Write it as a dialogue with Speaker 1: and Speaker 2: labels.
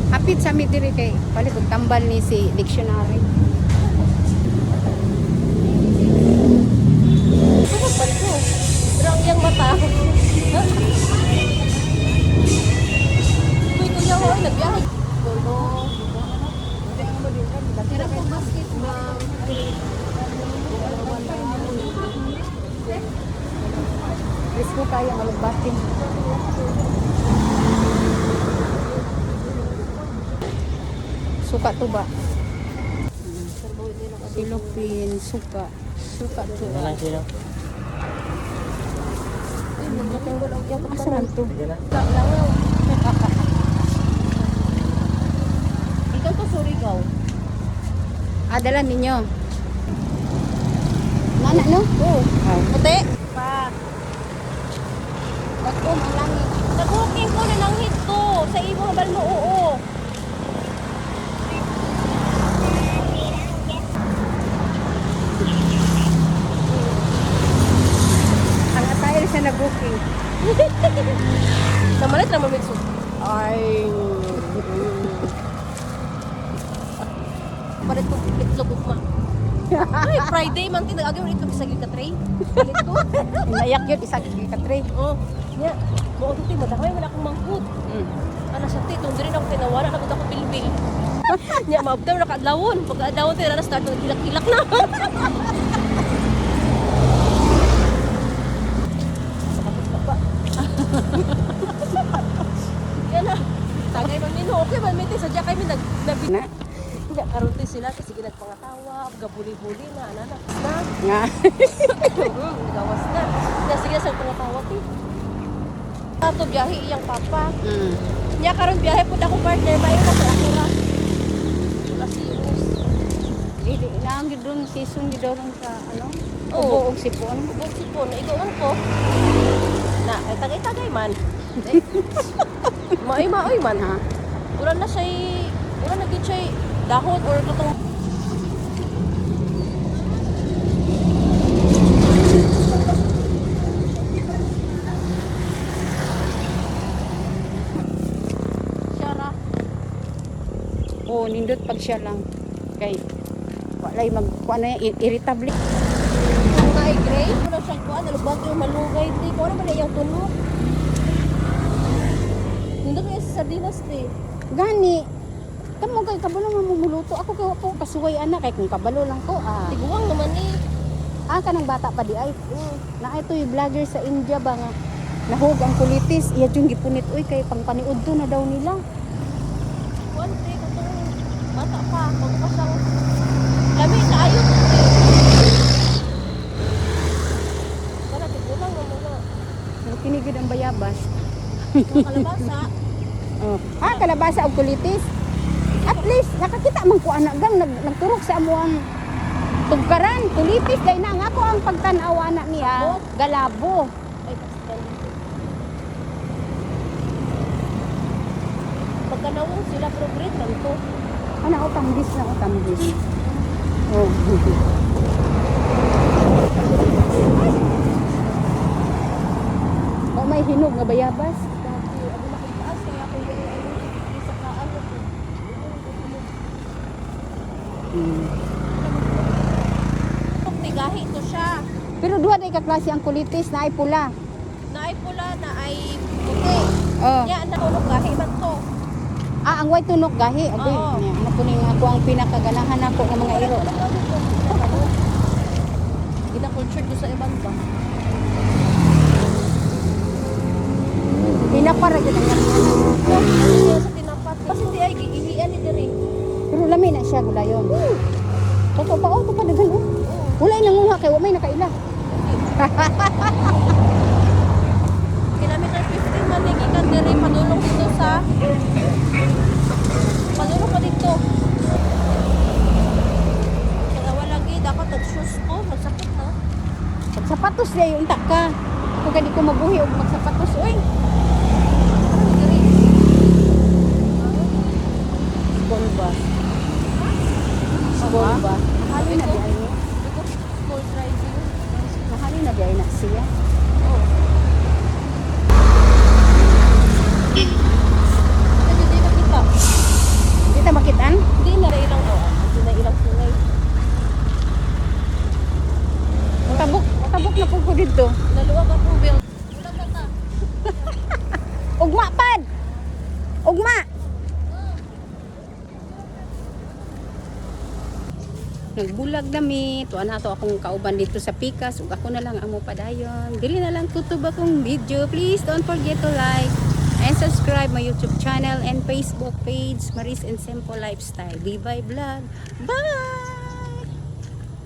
Speaker 1: Hapit sa midiri kay palit og tambal ni si dictionary.
Speaker 2: Balik ko. Pero ang iyang mata. Uy, kuya ko, nagbiyahe. Tira ko basketball.
Speaker 1: Risko kaya malugbatin. Suka to ba? Silopin, suka. Suka to.
Speaker 3: Wala sila.
Speaker 1: Asa man to?
Speaker 2: Ikaw to Surigao.
Speaker 1: Dala ninyo. Nana no?
Speaker 2: Oo. Puti.
Speaker 1: Pa. Bakom ang langit.
Speaker 2: Nag-booking ko na ng hit ko. Sa imo habal mo, oo.
Speaker 1: Ang attire siya na booking.
Speaker 2: Namalit na mamitso. Ay. Palit ko itlog ugma. Ay, Friday man tinagagay mo itlog sa gilid ka tray. Palit ko.
Speaker 1: Inayak yun, isa katre.
Speaker 2: Oh, nya. Mo ko ti madamay man akong mangkot. Ana sa ti tong diri na ako tinawala na ako bilbil. Nya maabdaw na kadlawon. Pag adlawon ti na start hilak-hilak na. Yan na. Tagay man nino. Okay man miti sadya kay mi
Speaker 1: Na?
Speaker 2: Hindi, karote sila kasi ginagpangatawag, gabuli-buli na, ananak na.
Speaker 1: Nga.
Speaker 2: Gawas na. Kasi sige sa pangatawag eh. Ato biyahe iyang papa. Nya karon biyahe pud ako partner, mayo na sa ako ra. Wala serious.
Speaker 1: Dili na ang gidon season gidon sa ano?
Speaker 2: Oo.
Speaker 1: Ubo og sipon.
Speaker 2: Bukod sipon, naigawan ko. Na, ay tagay-tagay man. Maoy man ha. Wala na siya'y, wala na gid siya'y dahon or katong Syara.
Speaker 1: Oo, nindot pag siya lang. Kay walay mag kuan na irritable.
Speaker 2: Kung na gray, wala siyang kuan, nalubat yung malugay. Di ko naman na yung tunog. Nindot kaya sa sardinas te.
Speaker 1: Gani. Kamo kay kabalo nga mamuluto. Ako kay po kasuway ana kay kung kabalo lang ko.
Speaker 2: Tiguang naman eh.
Speaker 1: Kanang bata pa di ay. Na ito yung vlogger sa India ba nga nahug ang kulitis. Iya yung gipunit uy kay pangpaniud to na daw nila.
Speaker 2: Kuan te, katong bata pa. Bago pa siyang lami na ayun. Wala, tigulang naman na.
Speaker 1: Kinigid ang bayabas.
Speaker 2: Yung kalabasa.
Speaker 1: Kalabasa og kulitis. At least nakakita man ko anak gang nagturok sa amuang tugkaran, kulitis kay na nga ako ang pagtan-aw anak niya, galabo.
Speaker 2: Ay, pastel. Pagkanawang sila progress lang to.
Speaker 1: Ano o tambis na o tambis. Oh. O may hinog nga bayabas.
Speaker 2: Dati, ako nakitaas, kaya ako yung isa ka ano. Tigahi to siya.
Speaker 1: Pero duha day ka klase ang kulitis na ay pula.
Speaker 2: Na ay pula, na ay puti.
Speaker 1: Oh.
Speaker 2: Nya, nakulog gahi man to.
Speaker 1: Ang white tunok gahi. Aboy,
Speaker 2: Oo.
Speaker 1: niya. Ano po ning ako ang pinakaganahan ako ng mga iro.
Speaker 2: Gina-culture ko sa ibang ba?
Speaker 1: Pinapara gyud ang
Speaker 2: Ano niya sa tinapat? Kasi hindi ay giihian ni diri.
Speaker 1: pero lami na siya gulayon. Totoo pa to pa dagan oh. Wala nanguha kay wa may nakaila.
Speaker 2: Kilometer 15 man ni gikan diri padulong dito sa padulong pa dito. Kaya wala gid dapat shoes ko magsakit na.
Speaker 1: Sapatos day unta ka. Kung kadi ko mabuhi og magsapatos oy.
Speaker 2: Diri.
Speaker 1: nagbulag dami. Tuwa na to akong kauban dito sa Pikas. Ug ako na lang amo padayon. Dili na lang tutub akong video. Please don't forget to like and subscribe my YouTube channel and Facebook page, Maris and Simple Lifestyle. Bye-bye vlog. Bye!